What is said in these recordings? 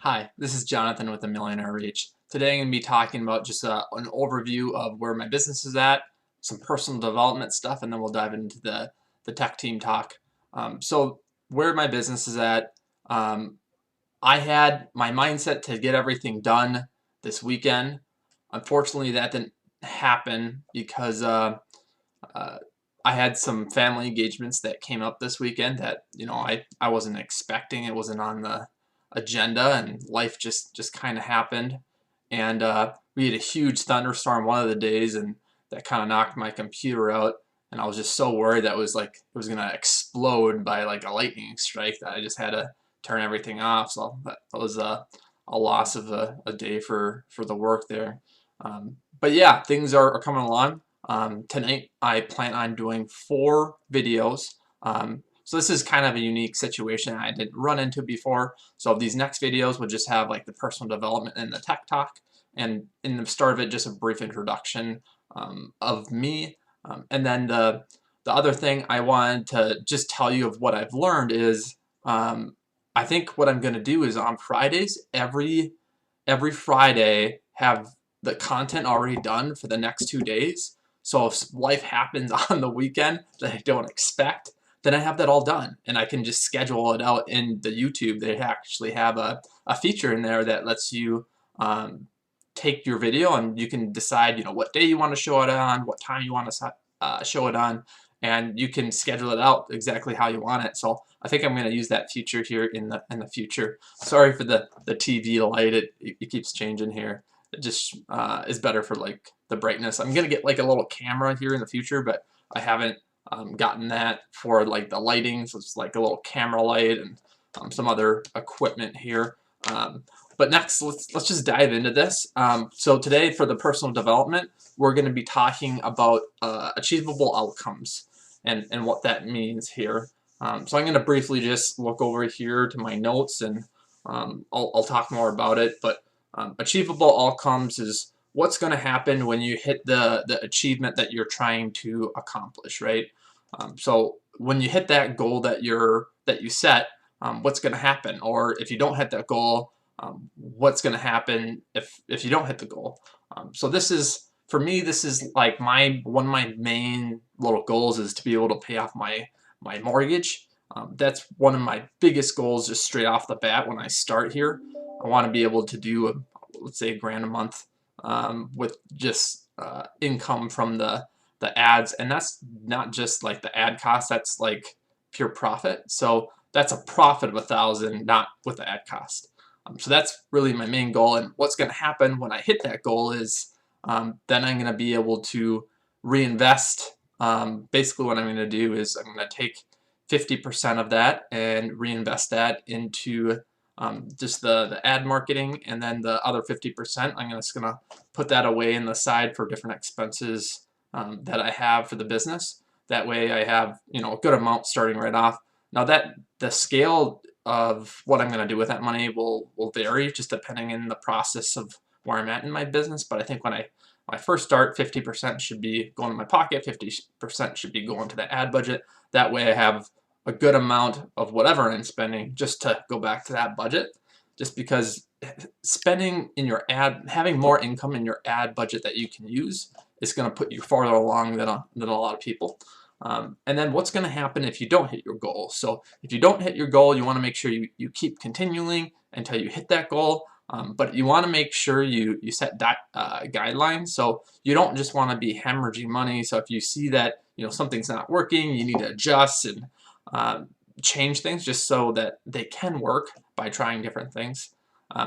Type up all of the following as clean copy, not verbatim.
Hi, this is Jonathan with the Millionaire Reach. Today I'm going to be talking about just an overview of where my business is at, some personal development stuff, and then we'll dive into the tech team talk. So where my business is at, I had my mindset to get everything done this weekend. Unfortunately, that didn't happen because uh, I had some family engagements that came up this weekend that I wasn't expecting. It wasn't on the agenda, and life just kind of happened. And we had a huge thunderstorm one of the days, and that kind of knocked my computer out. And I was just so worried that it was gonna explode by like a lightning strike that I just had to turn everything off. So that was a loss of a day for the work there. But yeah, things are coming along. Tonight I plan on doing 4 videos. So this is kind of a unique situation I didn't run into before. So these next videos will just have like the personal development and the tech talk, and in the start of it, just a brief introduction of me. And then the other thing I wanted to just tell you of what I've learned is I think what I'm going to do is on Fridays, every Friday, have the content already done for the next 2 days. So if life happens on the weekend that I don't expect, then I have that all done, and I can just schedule it out in the YouTube. They actually have a feature in there that lets you take your video, and you can decide what day you want to show it on, what time you want to show it on, and you can schedule it out exactly how you want it. So I think I'm going to use that feature here in the future. Sorry for the TV light, it keeps changing here. It just is better for like the brightness. I'm gonna get like a little camera here in the future, but I haven't gotten that for like the lighting. So it's like a little camera light and some other equipment here. But next, let's just dive into this. So today for the personal development, we're going to be talking about achievable outcomes and what that means here. So I'm going to briefly just look over here to my notes, and I'll talk more about it. But achievable outcomes is what's going to happen when you hit the achievement that you're trying to accomplish, right? So when you hit that goal that you set, what's going to happen? Or if you don't hit that goal, what's going to happen if you don't hit the goal? So this is, for me, this is like one of my main little goals is to be able to pay off my mortgage. That's one of my biggest goals just straight off the bat when I start here. I want to be able to do, let's say, $1,000 a month with just income from the ads, and that's not just like the ad cost, that's like pure profit. So that's a profit of 1,000, not with the ad cost. So that's really my main goal, and what's going to happen when I hit that goal is then I'm going to be able to reinvest. Basically what I'm going to do is I'm going to take 50% of that and reinvest that into just the ad marketing, and then the other 50% I'm just going to put that away in the side for different expenses that I have for the business. That way I have a good amount starting right off. Now that the scale of what I'm going to do with that money will vary just depending in the process of where I'm at in my business. But I think when I first start, 50% should be going to my pocket, 50% should be going to the ad budget. That way I have a good amount of whatever I'm spending just to go back to that budget, just because spending in your ad, having more income in your ad budget that you can use is going to put you farther along than a lot of people. And then what's going to happen if you don't hit your goal? So if you don't hit your goal, you want to make sure you keep continuing until you hit that goal. But you want to make sure you set guidelines. So you don't just want to be hemorrhaging money. So if you see that something's not working, you need to adjust and change things just so that they can work by trying different things.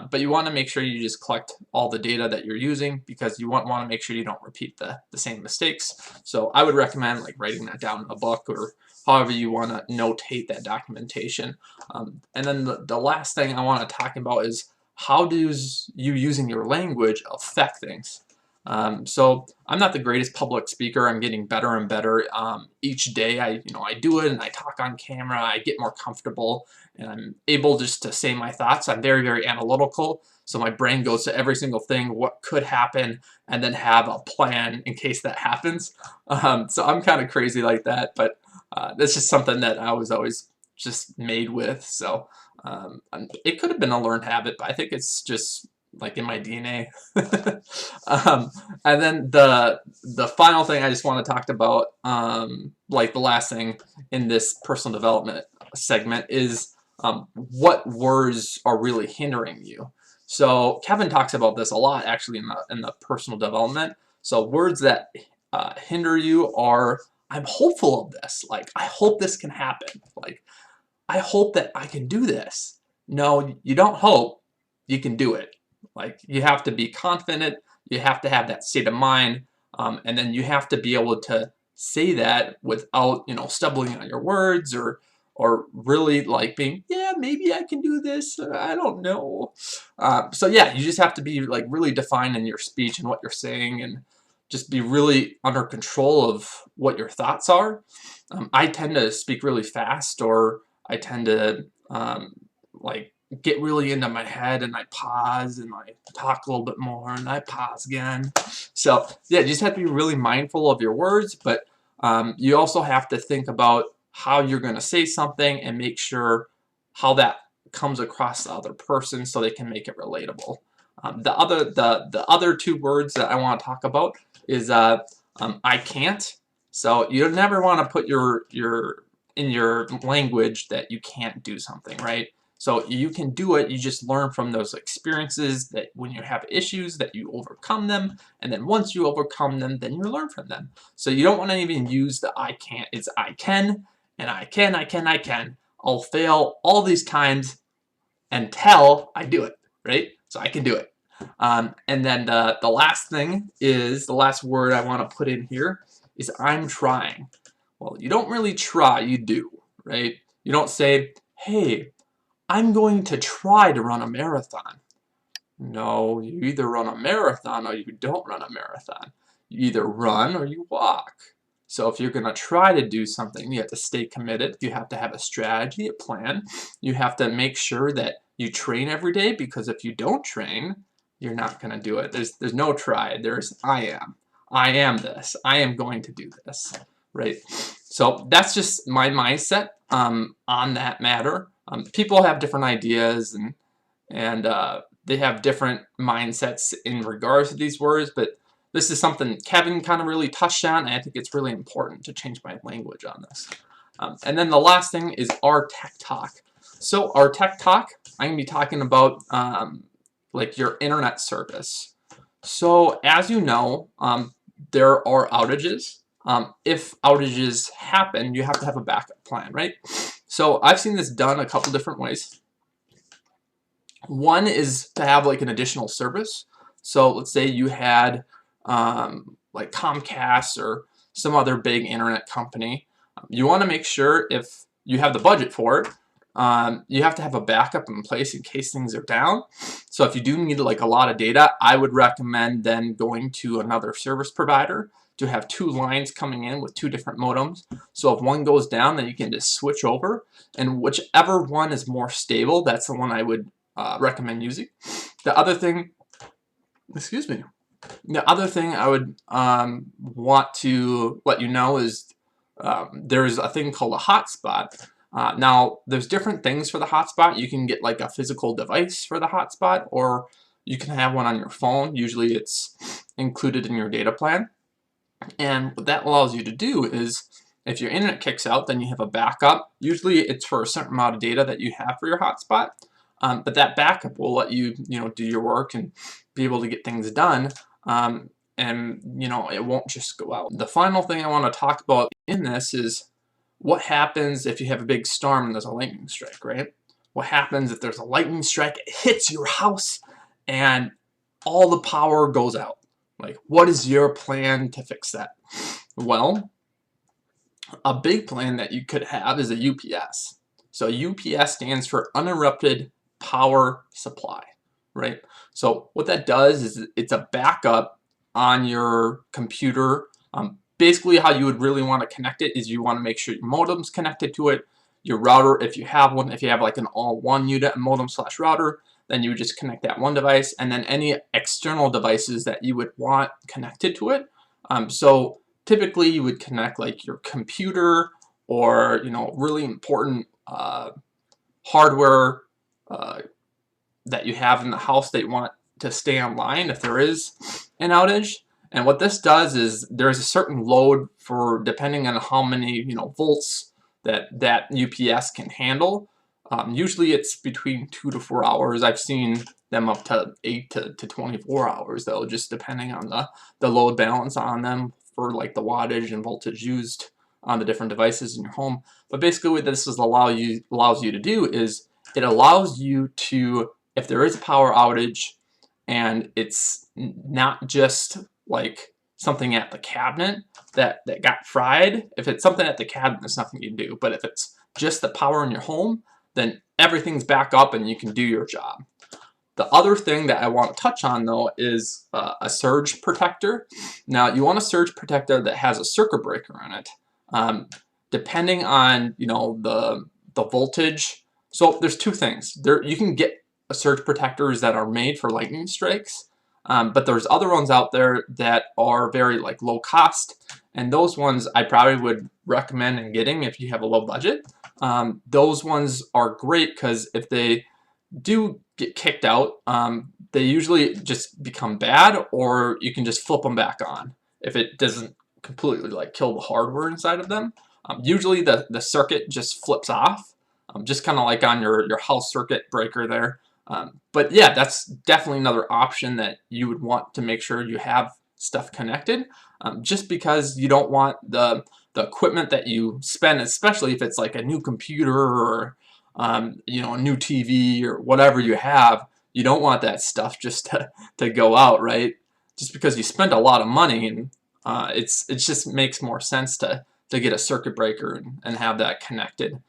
But you want to make sure you just collect all the data that you're using, because you want to make sure you don't repeat the same mistakes. So I would recommend like writing that down in a book, or however you want to notate that documentation. And then the last thing I want to talk about is how does you using your language affect things? So I'm not the greatest public speaker. I'm getting better and better each day. I do it and I talk on camera. I get more comfortable and I'm able just to say my thoughts. I'm very, very analytical. So my brain goes to every single thing, what could happen, and then have a plan in case that happens. So I'm kind of crazy like that, but that's just something that I was always just made with. So It could have been a learned habit, but I think it's just like in my DNA. And then the final thing I just want to talk about, like the last thing in this personal development segment, is what words are really hindering you. So Kevin talks about this a lot actually in the personal development. So words that hinder you are, I'm hopeful of this. Like, I hope this can happen. Like, I hope that I can do this. No, you don't hope, you can do it. Like, you have to be confident, you have to have that state of mind, and then you have to be able to say that without, stumbling on your words, or really like being, yeah, maybe I can do this, I don't know. So yeah, you just have to be like really defined in your speech and what you're saying, and just be really under control of what your thoughts are. I tend to speak really fast, or I tend to like get really into my head, and I pause and I talk a little bit more and I pause again. So yeah, you just have to be really mindful of your words, but you also have to think about how you're going to say something and make sure how that comes across the other person so they can make it relatable. The other two words that I want to talk about is I can't. So you never want to put in your language that you can't do something, right? So you can do it, you just learn from those experiences, that when you have issues that you overcome them, and then once you overcome them, then you learn from them. So you don't want to even use the I can't, it's I can, and I can. I'll fail all these times until I do it, right? So I can do it. And then the last thing is, the last word I want to put in here is I'm trying. Well, you don't really try, you do, right? You don't say, hey, I'm going to try to run a marathon. No, you either run a marathon or you don't run a marathon. You either run or you walk. So if you're going to try to do something, you have to stay committed. You have to have a strategy, a plan. You have to make sure that you train every day, because if you don't train, you're not going to do it. There's no try. There's I am. I am this. I am going to do this, right? So that's just my mindset on that matter. People have different ideas, and they have different mindsets in regards to these words, but this is something Kevin kind of really touched on, and I think it's really important to change my language on this. And then the last thing is our tech talk. So our tech talk, I'm going to be talking about like your internet service. So as you know, there are outages. If outages happen, you have to have a backup plan, right? So I've seen this done a couple different ways. One is to have like an additional service. So let's say you had like Comcast or some other big internet company. You want to make sure, if you have the budget for it, you have to have a backup in place in case things are down. So if you do need like a lot of data, I would recommend then going to another service provider to have two lines coming in with two different modems. So if one goes down, then you can just switch over, and whichever one is more stable, that's the one I would recommend using. The other thing, excuse me, the other thing I would want to let you know is there's a thing called a hotspot. Now, there's different things for the hotspot. You can get like a physical device for the hotspot, or you can have one on your phone. Usually it's included in your data plan. And what that allows you to do is, if your internet kicks out, then you have a backup. Usually it's for a certain amount of data that you have for your hotspot. But that backup will let you, do your work and be able to get things done. And, it won't just go out. The final thing I want to talk about in this is what happens if you have a big storm and there's a lightning strike, right? What happens if there's a lightning strike, it hits your house, and all the power goes out? Like, what is your plan to fix that? Well, a big plan that you could have is a UPS. So UPS stands for uninterrupted power supply, right? So what that does is it's a backup on your computer. Basically, how you would really want to connect it is you want to make sure your modem's connected to it, your router, if you have one. If you have like an all-one unit modem / router, then you would just connect that one device, and then any external devices that you would want connected to it. So typically you would connect like your computer, or really important hardware that you have in the house that you want to stay online if there is an outage. And what this does is there's a certain load for, depending on how many volts that UPS can handle. Usually it's between 2 to 4 hours. I've seen them up to 8 to 24 hours though, just depending on the load balance on them for like the wattage and voltage used on the different devices in your home. But basically what this allows you to do is it allows you to, if there is a power outage and it's not just like something at the cabinet that got fried, if it's something at the cabinet, there's nothing you can do. But if it's just the power in your home, then everything's back up and you can do your job. The other thing that I want to touch on though is a surge protector. Now you want a surge protector that has a circuit breaker in it. Depending on the voltage. So there's two things. You can get surge protectors that are made for lightning strikes, but there's other ones out there that are very low cost, and those ones I probably would recommend in getting if you have a low budget. Those ones are great because if they do get kicked out, they usually just become bad, or you can just flip them back on if it doesn't completely kill the hardware inside of them. Usually the circuit just flips off, just kind of like on your house circuit breaker there. But yeah, that's definitely another option that you would want to make sure you have stuff connected, just because you don't want the equipment that you spend, especially if it's like a new computer or a new TV or whatever you have, you don't want that stuff just to go out, right? Just because you spent a lot of money, and it just makes more sense to get a circuit breaker and have that connected.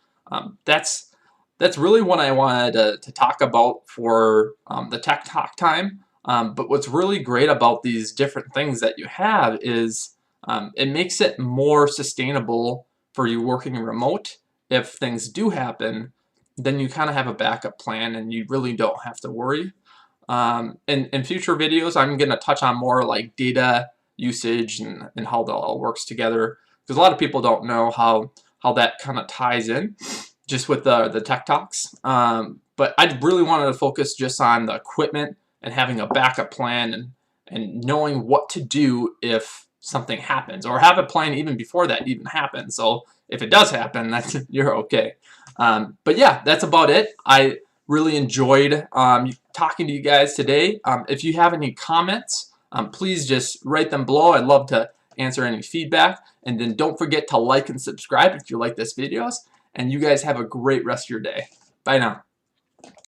That's really what I wanted to talk about for the Tech Talk time. But what's really great about these different things that you have is it makes it more sustainable for you working remote. If things do happen, then you kind of have a backup plan and you really don't have to worry. In future videos, I'm going to touch on more like data usage and how that all works together, because a lot of people don't know how that kind of ties in just with the Tech Talks. But I really wanted to focus just on the equipment and having a backup plan and knowing what to do if something happens, or have a plan even before that even happens. So if it does happen, you're okay. But yeah, that's about it. I really enjoyed talking to you guys today. If you have any comments, please just write them below. I'd love to answer any feedback. And then don't forget to like and subscribe if you like this videos. And you guys have a great rest of your day. Bye now.